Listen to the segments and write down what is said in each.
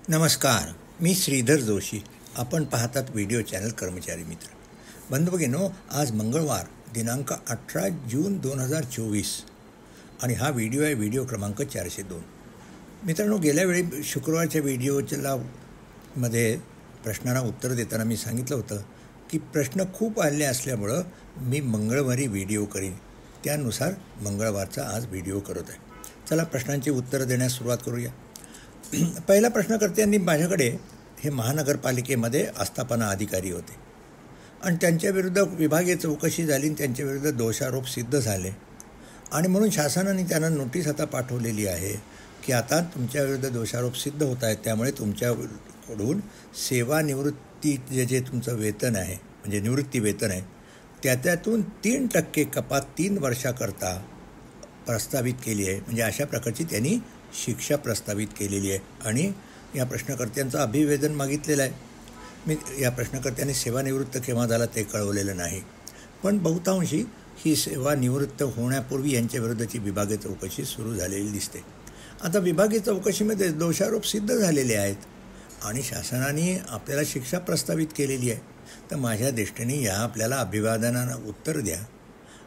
नमस्कार, मी श्रीधर जोशी. आपण पाहतात व्हिडिओ चॅनल कर्मचारी मित्र. बंधुभगिनींनो, आज मंगळवार दिनांक 18 जून 2024 आणि हा व्हिडिओ आहे व्हिडिओ क्रमांक 402. मित्रांनो, गेल्या वेळी शुक्रवारच्या व्हिडिओला मध्ये प्रश्नांना उत्तर देताना मी सांगितलं होतं की प्रश्न खूप आले असल्यामुळं मी मंगळवारी व्हिडिओ करीन. त्यानुसार मंगळवारचा आज व्हिडिओ करत आहे. चला प्रश्नांची उत्तरं देण्यास सुरुवात करूया. पहिला प्रश्नकर्त्यांनी माझ्याकडे हे महानगरपालिकेमध्ये आस्थापना अधिकारी होते आणि त्यांच्याविरुद्ध विभागीय चौकशी झाली आणि त्यांच्याविरुद्ध दोषारोप सिद्ध झाले आणि म्हणून शासनाने त्यांना नोटीस आता पाठवलेली आहे की आता तुमच्याविरुद्ध दोषारोप सिद्ध होत आहेत, त्यामुळे तुमच्याकडून सेवानिवृत्ती जे तुमचं वेतन आहे म्हणजे निवृत्ती वेतन आहे त्यातून 3% कपात 3 वर्षाकरता प्रस्तावित केली आहे. म्हणजे अशा प्रकारची त्यांनी शिक्षा प्रस्तावित केलेली आहे आणि या प्रश्नकर्त्यांचं अभिवेदन मागितलेलं आहे. मी या प्रश्नकर्त्यांनी सेवानिवृत्त केव्हा झाला ते कळवलेलं नाही, पण बहुतांशी ही सेवानिवृत्त होण्यापूर्वी यांच्याविरुद्धची विभागीय चौकशी सुरू झालेली दिसते. आता विभागीय चौकशीमध्ये दोषारोप सिद्ध झालेले आहेत आणि शासनाने आपल्याला शिक्षा प्रस्तावित केलेली आहे. तर माझ्या दृष्टीने या आपल्याला अभिवादनाला उत्तर द्या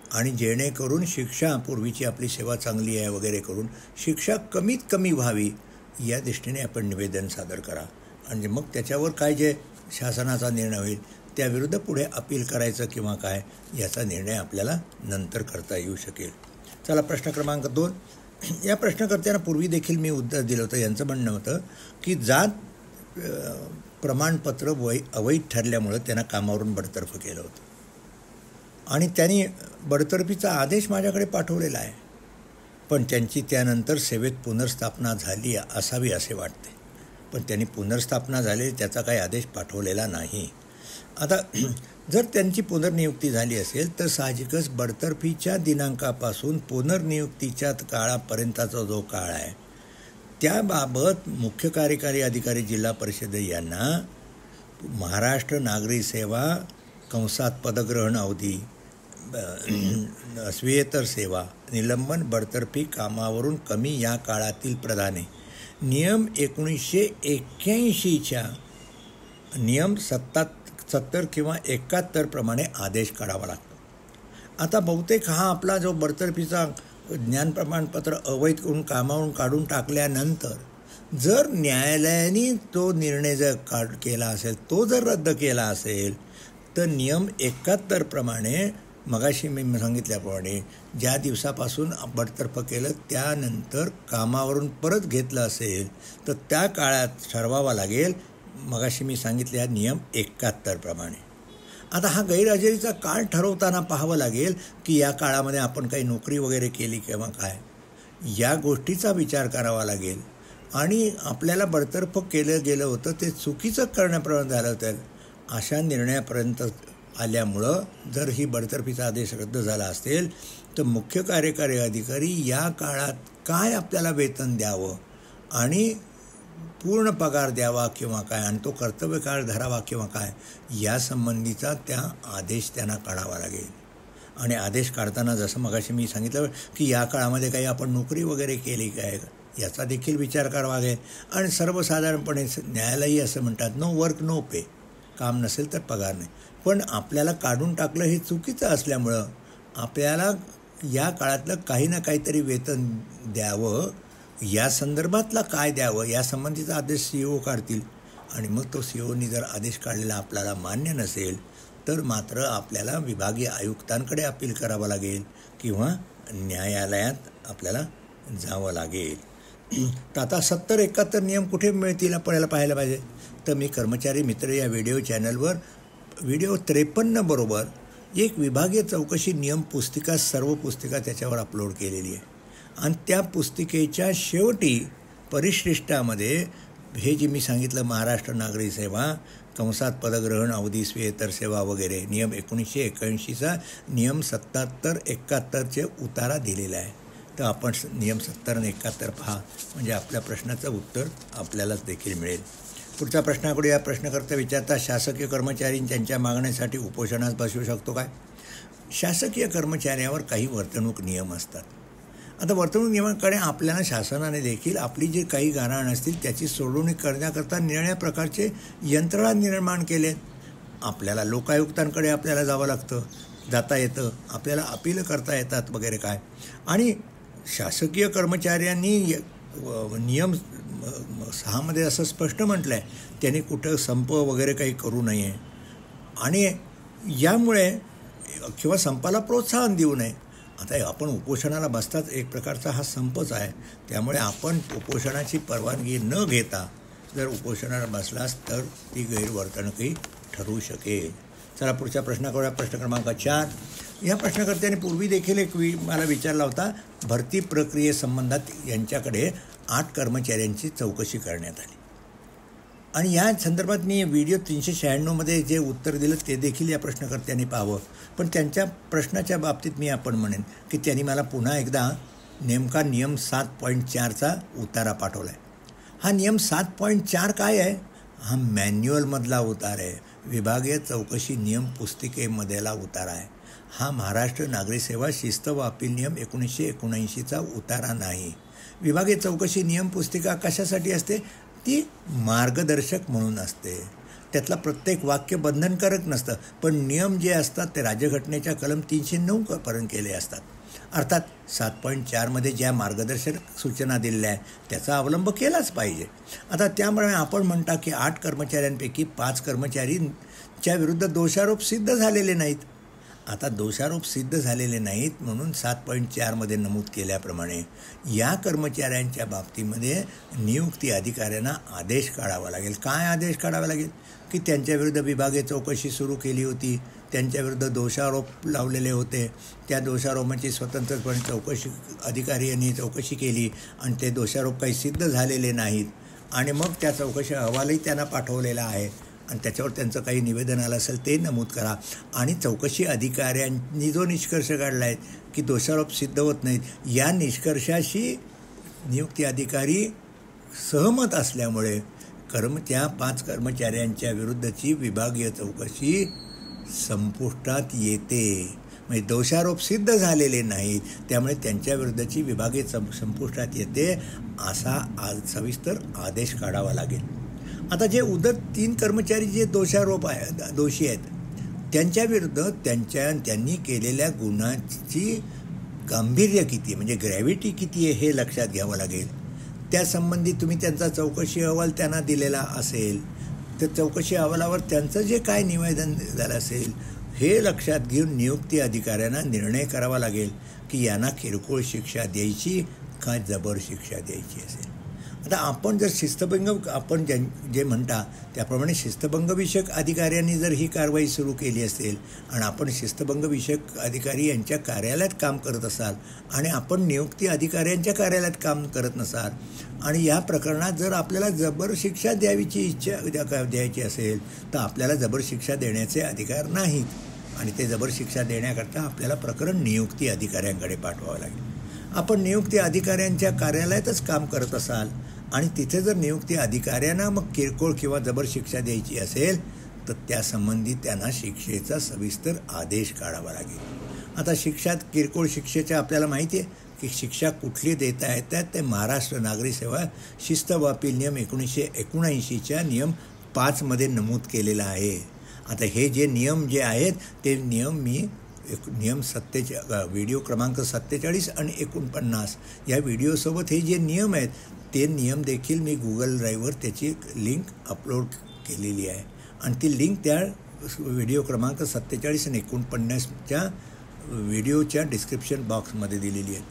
आणि जेणेकरून शिक्षा, पूर्वीची आपली सेवा चांगली आहे वगैरे करून शिक्षा कमीत कमी व्हावी या दृष्टीने आपण निवेदन सादर करा आणि मग त्याच्यावर काय जे शासनाचा निर्णय होईल त्याविरुद्ध पुढे अपील करायचं किंवा काय याचा निर्णय आपल्याला नंतर करता येऊ शकेल. चला प्रश्न क्रमांक 2. या प्रश्नकर्त्यांना पूर्वी देखील मी उत्तर दिलं होतं. यांचं म्हणणं होतं की जात प्रमाणपत्र अवैध ठरल्यामुळं त्यांना कामावरून बडतर्फ केलं होतं आणि त्यांनी बडतर्फीचा आदेश माझ्याकडे पाठवलेला आहे, पण त्यांची त्यानंतर सेवेत पुनर्स्थापना झाली असावी असे वाटते. पण त्यांनी पुनर्स्थापना झाली त्याचा काही आदेश पाठवलेला नाही. आता जर त्यांची पुनर्नियुक्ती झाली असेल तर साहजिकच बडतर्फीच्या दिनांकापासून पुनर्नियुक्तीच्या काळापर्यंतचा जो काळ आहे त्याबाबत मुख्य कार्यकारी अधिकारी जिल्हा परिषद यांना महाराष्ट्र नागरी सेवा कंसात पदग्रहण अवधी स्वीयेतर सेवा निलंबन बडतर्फी कामावरून कमी या काळातील प्रदाने नियम 1981च्या नियम 70 किंवा 71 प्रमाणे आदेश काढावा लागतो. आता बहुतेक हा आपला जो बडतर्फीचा ज्ञान प्रमाणपत्र अवैध करून कामावरून काढून टाकल्यानंतर जर न्यायालयाने तो निर्णय जर केला असेल, तो जर रद्द केला असेल तर नियम 71 प्रमाणे मगाशी मी सांगितल्याप्रमाणे ज्या दिवसापासून बडतर्फ केलं त्यानंतर कामावरून परत घेतलं असेल तर त्या काळात ठरवावा लागेल मगाशी मी सांगितल्या नियम 71 प्रमाणे. आता हा गैरहजेरीचा काळ ठरवताना पाहावं लागेल की या काळामध्ये आपण काही नोकरी वगैरे केली किंवा काय या गोष्टीचा विचार करावा लागेल आणि आपल्याला बडतर्फ केलं गेलं होतं ते चुकीचं करण्यापर्यंत झालं तर अशा निर्णयापर्यंत आल्यामुळं जर ही बडतर्फीचा आदेश रद्द झाला असेल तर मुख्य कार्यकारी अधिकारी या काळात काय आपल्याला वेतन द्यावं आणि पूर्ण पगार द्यावा किंवा काय आणि तो कर्तव्य काळ धरावा किंवा काय यासंबंधीचा त्या आदेश त्यांना काढावा लागेल. आणि आदेश काढताना जसं मगाशी मी सांगितलं की या काळामध्ये काही आपण नोकरी वगैरे केली काय याचा देखील विचार करावा लागेल. आणि सर्वसाधारणपणे न्यायालयही असं म्हणतात नो वर्क नो पे, काम नसेल तर पगार नाही. पण आपल्याला काढून टाकलं हे चुकीचं असल्यामुळं आपल्याला या काळातलं काही ना काहीतरी वेतन द्यावं, या संदर्भातला काय द्यावं यासंबंधीचा आदेश CEO काढतील आणि मग तो CEOनी जर आदेश काढलेला आपल्याला मान्य नसेल तर मात्र आपल्याला विभागीय आयुक्तांकडे अपील करावं लागेल किंवा न्यायालयात आपल्याला जावं लागेल. तर आता 70-71 नियम कुठे मिळतील आपल्याला पाहायला पाहिजे. तर मी कर्मचारी मित्र या व्हिडिओ चॅनलवर व्हिडिओ 53 बरोबर एक विभागीय चौकशी नियम पुस्तिका, सर्व पुस्तिका त्याच्यावर अपलोड केलेली आहे आणि त्या पुस्तिकेच्या शेवटी परिशिष्टामध्ये हे जे मी सांगितलं महाराष्ट्र नागरी सेवा कंसात पदग्रहण अवधी स्वीयेतर सेवा वगैरे नियम 1981चा नियम 70-71चे उतारा दिलेला आहे. तर आपण नियम 70 आणि 71 पहा म्हणजे आपल्या प्रश्नाचं उत्तर आपल्यालाच देखील मिळेल. पुढचा प्रश्नाकडे या प्रश्नकर्ता विचारता शासकीय कर्मचारी त्यांच्या मागण्यासाठी उपोषणास बसू शकतो काय? शासकीय कर्मचाऱ्यावर काही वर्तणूक नियम असतात आता वर्तणूक नियमाकडे आपल्याला शासनाने देखील आपली जी काही गाऱ्हाण असतील त्याची सोडवणूक करण्याकरता निरनिराळ्या प्रकारचे यंत्रणा निर्माण केले. आपल्याला लोकायुक्तांकडे आपल्याला जावं लागतं, जाता येतं, आपल्याला अपील करता येतात वगैरे काय. आणि शासकीय कर्मचाऱ्यांनी नियम 6 असं स्पष्ट म्हटलं आहे, त्यांनी कुठं संप वगैरे काही करू नये आणि यामुळे किंवा संपाला प्रोत्साहन देऊ नये. आता आपण उपोषणाला बसताच एक प्रकारचा हा संपच आहे, त्यामुळे आपण उपोषणाची परवानगी न घेता जर उपोषणाला बसलास तर ती गैरवर्तणूकही ठरू शकेल. चला पुढच्या प्रश्न करूया. प्रश्न क्रमांक 4. या प्रश्नकर्त्याने पूर्वी देखील एक मला विचारला होता. भरती प्रक्रियेसंबंधात यांच्याकडे 8 कर्मचाऱ्यांची चौकशी करण्यात आली आणि या संदर्भात मी व्हिडिओ 396 जे उत्तर दिलं ते देखील या प्रश्नकर्त्यांनी पाहावं. पण त्यांच्या प्रश्नाच्या बाबतीत मी आपण म्हणेन की त्यांनी मला पुन्हा एकदा नेमका नियम 7.4चा उतारा पाठवला आहे. हा नियम 7.4 काय आहे? हा मॅन्युअलमधला उतार आहे, विभागीय चौकशी नियम पुस्तिकेमधला उतारा आहे. हा महाराष्ट्र नागरी सेवा शिस्त व अपील नियम 1979चा उतारा नाही. विभागीय चौकशी नियम पुस्तिका कशासाठी असते? ती मार्गदर्शक म्हणून असते. त्यातला प्रत्येक वाक्य बंधनकारक नसतं, पण नियम जे असतात ते राज्यघटनेच्या कलम 309 पर्यंत केले असतात. अर्थात 7.4 ज्या मार्गदर्शक सूचना दिलेल्या आहेत त्याचा अवलंब केलाच पाहिजे. आता त्यामुळे आपण म्हणता की 8 कर्मचाऱ्यांपैकी 5 कर्मचारींच्या विरुद्ध दोषारोप सिद्ध झालेले नाहीत. आता दोषारोप सिद्ध झालेले नाहीत म्हणून 7.4 नमूद केल्याप्रमाणे या कर्मचाऱ्यांच्या बाबतीमध्ये नियुक्ती अधिकाऱ्यांना आदेश काढावा लागेल. काय आदेश काढावा लागेल? की त्यांच्याविरुद्ध विभागीय चौकशी सुरू केली होती, त्यांच्याविरुद्ध दोषारोप लावलेले होते, त्या दोषारोपांची स्वतंत्रपणे चौकशी अधिकारी यांनी चौकशी केली आणि ते दोषारोप काही सिद्ध झालेले नाहीत आणि मग त्या चौकशी अहवालही त्यांना पाठवलेला आहे आणि त्याच्यावर त्यांचं काही निवेदन आलं असेल ते नमूद करा. आणि चौकशी अधिकाऱ्यांनी जो निष्कर्ष काढला आहे की दोषारोप सिद्ध होत नाहीत, या निष्कर्षाशी नियुक्ती अधिकारी सहमत असल्यामुळे त्या 5 कर्मचाऱ्यांच्या विरुद्धची विभागीय चौकशी संपुष्टात येते. म्हणजे दोषारोप सिद्ध झालेले नाहीत, त्यामुळे त्यांच्याविरुद्धची विभागीय संपुष्टात येते असा सविस्तर आदेश काढावा लागेल. आता जे 3 कर्मचारी जे दोषी आहेत त्यांच्याविरुद्ध त्यांनी केलेल्या गुन्ह्याची गांभीर्य किती म्हणजे ग्रॅव्हिटी किती आहे हे लक्षात घ्यावं लागेल. त्यासंबंधी तुम्ही त्यांचा चौकशी अहवाल त्यांना दिलेला असेल तर चौकशी अहवालावर त्यांचं जे काय निवेदन झालं असेल हे लक्षात घेऊन नियुक्ती अधिकाऱ्यांना निर्णय करावा लागेल की यांना किरकोळ शिक्षा द्यायची का जबर शिक्षा द्यायची असेल. आता आपण जर शिस्तभंग आपण जे म्हणता त्याप्रमाणे शिस्तभंग विषयक अधिकाऱ्यांनी जर ही कारवाई सुरू केली असेल आणि आपण शिस्तभंग विषयक अधिकारी यांच्या कार्यालयात काम करत असाल आणि आपण नियुक्ती अधिकाऱ्यांच्या कार्यालयात काम करत नसाल आणि या प्रकरणात जर आपल्याला जबर शिक्षा द्यायची असेल तर आपल्याला जबर शिक्षा देण्याचे अधिकार नाहीत आणि ते जबर शिक्षा देण्याकरता आपल्याला प्रकरण नियुक्ती अधिकाऱ्यांकडे पाठवावं लागेल. आपण नियुक्ती अधिकाऱ्यांच्या कार्यालयातच काम करत असाल आणि तिथे जर नियुक्ती अधिकाऱ्यांना मग किरकोळ किंवा जबर शिक्षा द्यायची असेल तर त्यासंबंधी त्यांना शिक्षेचा सविस्तर आदेश काढावा लागेल. आता किरकोळ शिक्षेच्या आपल्याला माहिती आहे की शिक्षा कुठली देता येतात ते महाराष्ट्र नागरी सेवा शिस्त व अपील नियम 1979च्या नियम 5 नमूद केलेला आहे. आता हे जे नियम जे आहेत ते नियम मी नियम व्हिडिओ क्रमांक 47 आणि 49 या व्हिडिओसोबत हे जे नियम आहेत ते नियम देखील मी गुगल ड्राईव्हवर त्याची लिंक अपलोड केलेली आहे आणि ती लिंक त्या व्हिडिओ क्रमांक 47 आणि 49च्या व्हिडिओच्या डिस्क्रिप्शन बॉक्समध्ये दिलेली आहे.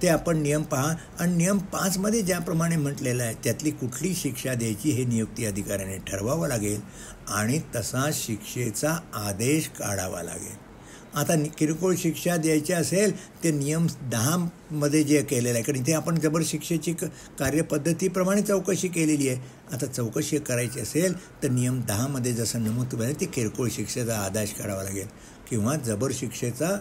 ते आपण नियम पहा आणि नियम 5 ज्याप्रमाणे म्हटलेलं आहे त्यातली कुठली शिक्षा द्यायची हे नियुक्ती अधिकाऱ्याने ठरवावं लागेल आणि तसा शिक्षेचा आदेश काढावा लागेल. आता किरकोळ शिक्षा द्यायची असेल ते नियम 10 जे केलेलं आहे कारण इथे आपण जबर शिक्षेची कार्यपद्धतीप्रमाणे चौकशी केलेली आहे. आता चौकशी करायची असेल तर नियम 10 जसं नमूद केलं ती किरकोळ शिक्षेचा आदेश काढावा लागेल किंवा जबर शिक्षेचा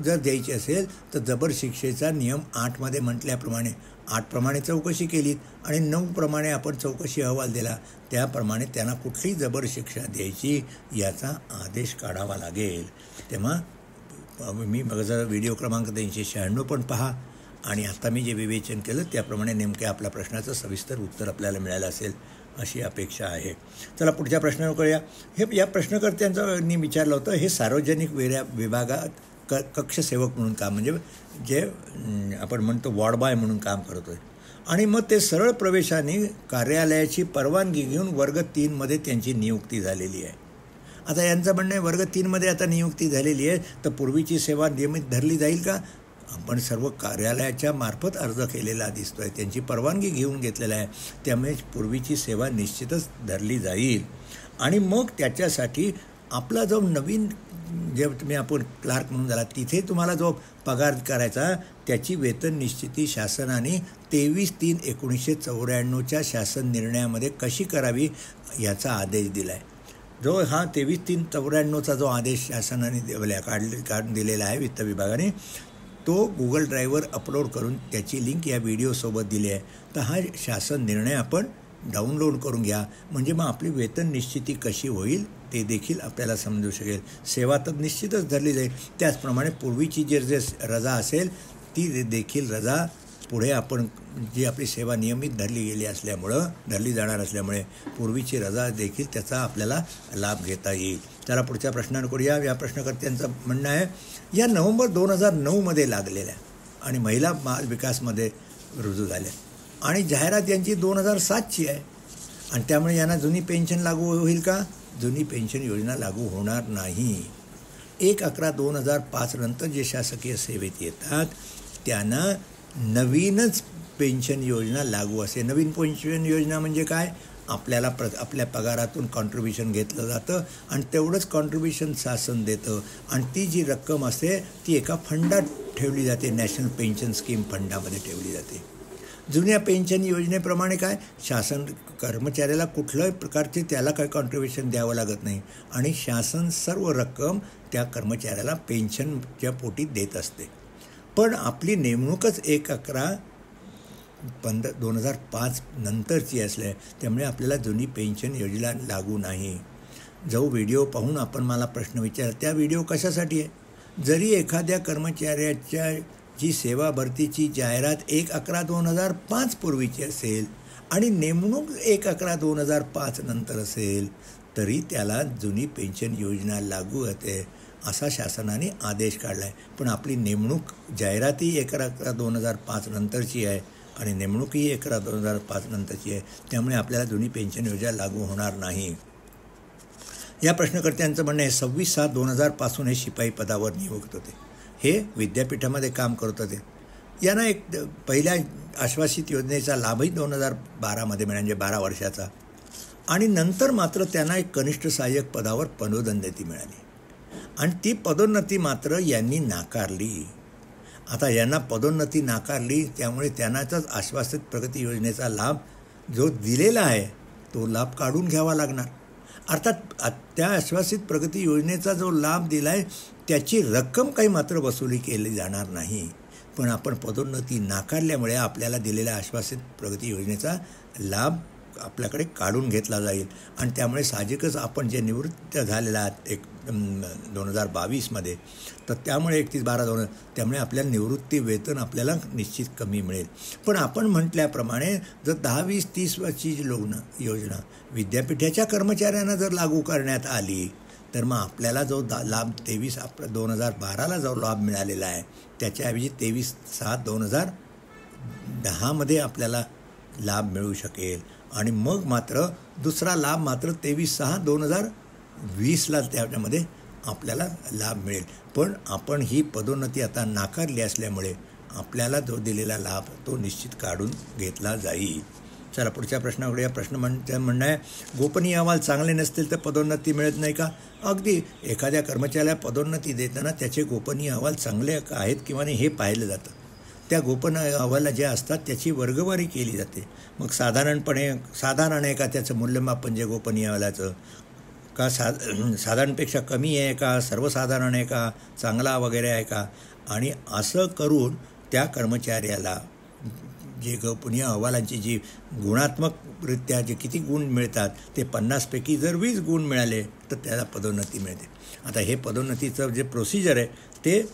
जर द्यायची असेल तर जबर शिक्षेचा नियम 8 म्हटल्याप्रमाणे 8 चौकशी केली आणि 9 आपण चौकशी अहवाल दिला त्याप्रमाणे त्यांना कुठली जबर शिक्षा द्यायची याचा आदेश काढावा लागेल. तेव्हा मी माझा व्हिडिओ क्रमांक 396 पण पहा आणि आता मी जे विवेचन केलं त्याप्रमाणे नेमक्या आपल्या प्रश्नाचं सविस्तर उत्तर आपल्याला मिळालं असेल अशी अपेक्षा आहे. चला पुढच्या प्रश्नावर करूया. हे या प्रश्नकर्त्यांनी विचारलं होतं, हे सार्वजनिक विभागात कक्षसेवक म्हणून काम, म्हणजे जे आपण म्हणतो वॉर्ड बॉय म्हणून काम करतो आहे, आणि मग ते सरळ प्रवेशाने कार्यालयाची परवानगी घेऊन वर्ग 3मध्ये त्यांची नियुक्ती झालेली आहे. आता यांचं म्हणणं आहे वर्ग 3मध्ये आता नियुक्ती झालेली आहे तर पूर्वीची सेवा नियमित धरली जाईल का? आपण सर्व कार्यालयाच्या मार्फत अर्ज केलेला दिसतो आहे, त्यांची परवानगी घेऊन घेतलेला आहे, त्यामुळे पूर्वीची सेवा निश्चितच धरली जाईल. आणि मग त्याच्यासाठी आपला जो नवीन जे तुम्ही आपण क्लार्क म्हणून झाला तिथे तुम्हाला जो पगार करायचा त्याची वेतन निश्चिती शासनाने 23/3/1994च्या शासन निर्णयामध्ये कशी करावी याचा आदेश दिला आहे. जो हा 23/3/94चा जो आदेश शासनाने काढून दिलेला आहे वित्त विभागाने, तो गुगल ड्राईव्हवर अपलोड करून त्याची लिंक या व्हिडिओसोबत दिली आहे. तर हा शासन निर्णय आपण डाउनलोड करून घ्या, म्हणजे मग आपली वेतन निश्चिती कशी होईल ते देखील आपल्याला समजू शकेल. सेवा तर निश्चितच धरली जाईल, त्याचप्रमाणे पूर्वीची जे रजा असेल ती देखील रजा पुढे आपण जी आपली सेवा नियमित धरली जाणार असल्यामुळे पूर्वीची रजा देखील त्याचा आपल्याला लाभ घेता येईल. त्याला पुढच्या प्रश्नावर करूया. या प्रश्नकर्त्यांचं म्हणणं आहे, या नोव्हेंबर 2009मध्ये लागलेल्या आणि महिला बाल विकासमध्ये रुजू झाल्या आणि जाहिरात यांची 2007ची आहे, आणि त्यामुळे यांना जुनी पेन्शन लागू होईल का? जुनी पेन्शन योजना लागू होणार नाही. 1/11/2005 नंतर जे शासकीय सेवेत येतात त्यांना नवीनच पेन्शन योजना लागू असे. नवीन पेन्शन योजना म्हणजे काय? आपल्याला आपल्या पगारातून कॉन्ट्रिब्युशन घेतलं जातं आणि तेवढंच कॉन्ट्रिब्युशन शासन देतं, आणि ती जी रक्कम असते ती एका फंडात ठेवली जाते, नॅशनल पेन्शन स्कीम फंडामध्ये ठेवली जाते. जुन्या पेन्शन योजनेप्रमाणे काय, शासन कर्मचाऱ्याला कुठल्याही प्रकारचे त्याला काही कॉन्ट्रिब्युशन द्यावं लागत नाही आणि शासन सर्व रक्कम त्या कर्मचाऱ्याला पेन्शनच्या पोटी देत असते. पण आपली नेमणूकच 1/11/2005 नंतरची असल्या त्यामुळे आपल्याला जुनी पेन्शन योजना लागू नाही. जो व्हिडिओ पाहून आपण मला प्रश्न विचारला त्या व्हिडिओ कशासाठी आहे? जरी एखाद्या कर्मचाऱ्याच्या जी सेवा भरतीची जाहिरात 1/11/2005 पूर्वीची असेल आणि नेमणूक 1/11/2005 नंतर असेल तरी त्याला जुनी पेन्शन योजना लागू होते असा शासनाने आदेश काढला आहे. पण आपली नेमणूक जाहिरातही 1/11/2005 नंतरची आहे आणि नेमणूकही 1/11/2005 नंतरची आहे, त्यामुळे आपल्याला जुनी पेन्शन योजना लागू होणार नाही. या प्रश्नकर्त्यांचं म्हणणं आहे 26/7/2000 पासून हे शिपाई पदावर नियुक्त होते, हे विद्यापीठामध्ये काम करत होते. यांना एक पहिल्या आश्वासित योजनेचा लाभही 2012मध्ये मिळाला, म्हणजे 12 वर्षाचा, आणि नंतर मात्र त्यांना एक कनिष्ठ सहाय्यक पदावर पदोन्नती मिळाली आणि ती पदोन्नती मात्र यांनी नाकारली. आता यांना पदोन्नती नाकारली त्यामुळे त्यांनाच आश्वासित प्रगती योजनेचा लाभ जो दिलेला आहे तो लाभ काढून घ्यावा लागणार. अर्थात त्या आश्वासित प्रगती योजनेचा जो लाभ दिला आहे त्याची रक्कम काही मात्र वसुली केली जाणार नाही, पण आपण पदोन्नती नाकारल्यामुळे आपल्याला दिलेल्या आश्वासित प्रगती योजनेचा लाभ आपल्याकडे काढून घेतला जाईल आणि त्यामुळे साहजिकच आपण जे निवृत्त झालेला आहात 2022मध्ये, तर त्यामुळे 31/12/2000 त्यामुळे आपल्याला निवृत्ती वेतन आपल्याला निश्चित कमी मिळेल. पण आपण म्हटल्याप्रमाणे जर 10, 20, 30 वर्षाची योजना विद्यापीठाच्या कर्मचाऱ्यांना जर लागू करण्यात आली तर मग आपल्याला जो लाभ 23/2012ला जो लाभ मिळालेला आहे त्याच्याऐवजी 23/7/2010मध्ये आपल्याला लाभ मिळू शकेल आणि मग मात्र दुसरा लाभ मात्र 23/6/2020ला त्याच्यामध्ये आपल्याला लाभ मिळेल. पण आपण ही पदोन्नती आता नाकारली असल्यामुळे आपल्याला जो दिलेला लाभ तो निश्चित काढून घेतला जाईल. चला पुढच्या प्रश्नाकडे. या म्हणणं आहे गोपनीय अहवाल चांगले नसतील तर पदोन्नती मिळत नाही का? अगदी एखाद्या कर्मचाऱ्याला पदोन्नती देताना त्याचे गोपनीय अहवाल चांगले आहेत किंवा नाही हे पाहिलं जातं. त्या गोपनीय अहवाला जे असतात त्याची वर्गवारी केली जाते. मग साधारण आहे का त्याचं मूल्यमापन जे गोपनीय अहवालाचं, का साधारणपेक्षा कमी आहे का, सर्वसाधारण आहे का, चांगला वगैरे आहे का, आणि असं करून त्या कर्मचाऱ्याला जे गोपनीय अहवालांची जी गुणात्मकरित्या जे किती गुण मिळतात ते 50पैकी जर 20 गुण मिळाले तर त्याला पदोन्नती मिळते. आता हे पदोन्नतीचं जे प्रोसिजर आहे ते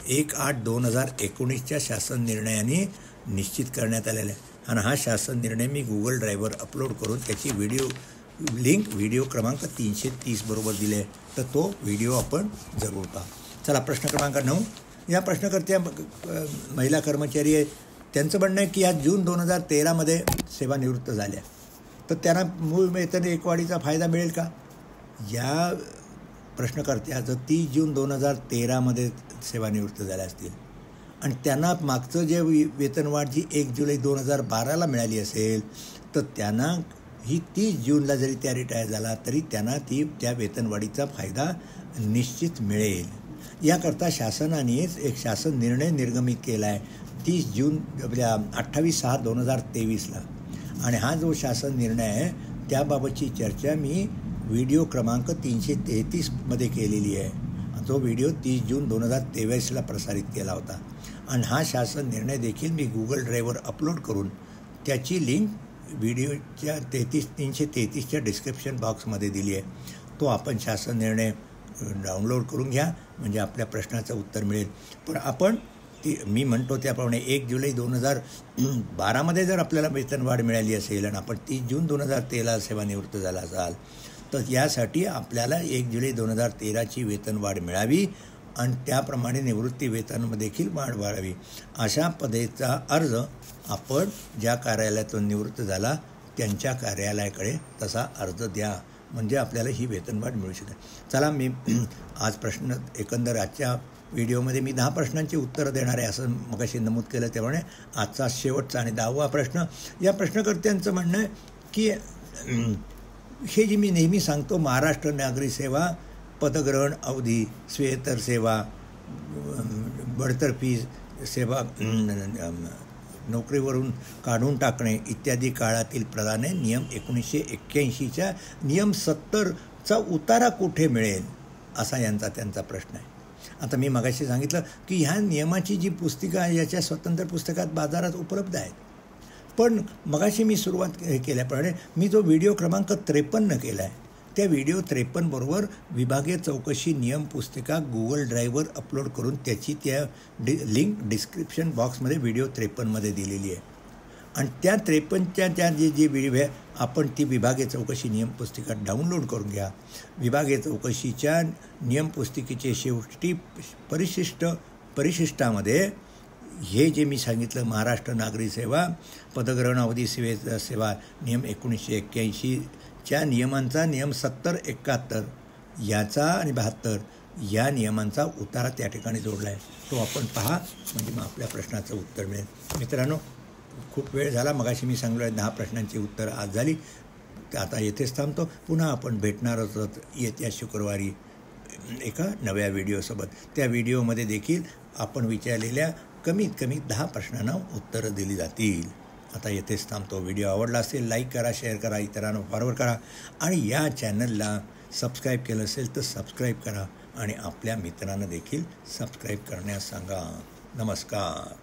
1/8/2019च्या शासन निर्णयाने निश्चित करण्यात आलेला आहे. आणि हा शासन निर्णय मी गुगल ड्राईव्हवर अपलोड करून त्याची व्हिडिओ क्रमांक 330 बरोबर दिले आहे. तर तो व्हिडिओ आपण जरूर पहा. चला, प्रश्न क्रमांक 9. या प्रश्नकर्त्या महिला कर्मचारी आहेत. त्यांचं म्हणणं आहे की या जून 2013मध्ये सेवानिवृत्त झाल्या, तर त्यांना मूळ वेतन एकवाढीचा फायदा मिळेल का? या प्रश्नकर्त्या जर 30 जून 2013मध्ये सेवानिवृत्त झाल्या असतील आणि त्यांना मागचं जे वेतनवाढ जी 1 जुलै 2012ला मिळाली असेल, तर त्यांना ही 30 जूनला जरी त्या रिटायर झाला तरी त्यांना त्या वेतनवाढीचा फायदा निश्चित मिळेल. याकरता शासनानेच एक शासन निर्णय निर्गमित केला आहे 30 जून 28/6/2023ला. आणि हा जो शासन निर्णय आहे त्याबाबतची चर्चा मी व्हिडिओ क्रमांक 333मध्ये केलेली आहे. तो व्हिडिओ 30 जून 2023ला प्रसारित केला होता. आणि हा शासन निर्णय देखील मी गुगल ड्राईव्हवर अपलोड करून त्याची लिंक व्हिडिओच्या 333च्या डिस्क्रिप्शन बॉक्समध्ये दिली आहे. तो आपण शासन निर्णय डाउनलोड करून घ्या, म्हणजे आपल्या प्रश्नाचं उत्तर मिळेल. पण आपण मी म्हणतो त्याप्रमाणे 1 जुलै 2012मध्ये जर आपल्याला वेतनवाढ मिळाली असेल आणि आपण 30 जून 2013ला सेवानिवृत्त झाला असाल, तर यासाठी आपल्याला 1 जुलै 2013ची वेतनवाढ मिळावी आणि त्याप्रमाणे निवृत्ती वेतनामध्ये देखील वाढ व्हावी. अशा पद्धतीचा अर्ज आपण ज्या कार्यालयातून निवृत्त झाला त्यांच्या कार्यालयाकडे तसा अर्ज द्या, म्हणजे आपल्याला ही वेतनवाढ मिळू शकेल. चला, मी आज प्रश्न एकंदर आजच्या व्हिडिओमध्ये मी 10 प्रश्नांची उत्तरं देणार आहे असं मगाशी नमूद केलं. त्यामुळे आजचा शेवटचा आणि 10वा प्रश्न. या प्रश्नकर्त्यांचं म्हणणं आहे की हे जे मी नेहमी सांगतो, महाराष्ट्र नागरी सेवा, पदग्रहण अवधी, स्वेतर सेवा, बढतर्फी सेवा, नोकरीवरून काढून टाकणे इत्यादी काळातील प्रदाने नियम 1981च्या नियम 70चा उतारा कुठे मिळेल असा त्यांचा प्रश्न आहे. आता मी मगाशी सांगितलं की ह्या नियमाची जी पुस्तिका आहे याच्या स्वतंत्र पुस्तकात बाजारात उपलब्ध आहेत. पण मगाशी मी सुरुवात केल्याप्रमाणे मी जो व्हिडिओ क्रमांक 53 केला आहे, त्या व्हिडिओ 53 बरोबर विभागीय चौकशी नियम पुस्तिका गुगल ड्राईव्हवर अपलोड करून त्याची त्या लिंक डिस्क्रिप्शन बॉक्समध्ये व्हिडिओ 53मध्ये दिलेली आहे. आणि त्या 53च्या त्या जी व्हिडिओ आहे आपण ती विभागीय चौकशी नियम पुस्तिका डाउनलोड करून घ्या. विभागीय चौकशीच्या नियम पुस्तिकेचे शेवटी परिशिष्टामध्ये हे जे मी सांगितलं, महाराष्ट्र नागरी सेवा, पदग्रहण अवधी सेवा नियम 1981च्या नियमांचा नियम 70, 71 याचा आणि 72 या नियमांचा उतारा त्या ठिकाणी जोडला आहे. तो आपण पहा, म्हणजे मग आपल्या प्रश्नाचं उत्तर मिळेल. मित्रांनो, खूप वेळ झाला. मगाशी मी सांगलो आहे 10 प्रश्नांची उत्तरं आज झाली. तर आता येथेच थांबतो. पुन्हा आपण भेटणारच येत्या शुक्रवारी एका नव्या व्हिडिओसोबत. त्या व्हिडिओमध्ये देखील आपण विचारलेल्या कमीत कमी 10 प्रश्नांना उत्तरं दिली जातील. आता येथेच थांबतो. व्हिडिओ आवडला असेल लाईक करा, शेअर करा, इतरांना फॉरवर्ड करा आणि या चॅनलला सबस्क्राईब केलं असेल तर सबस्क्राईब करा आणि आपल्या मित्रांना देखील सबस्क्राईब करण्यास सांगा. नमस्कार.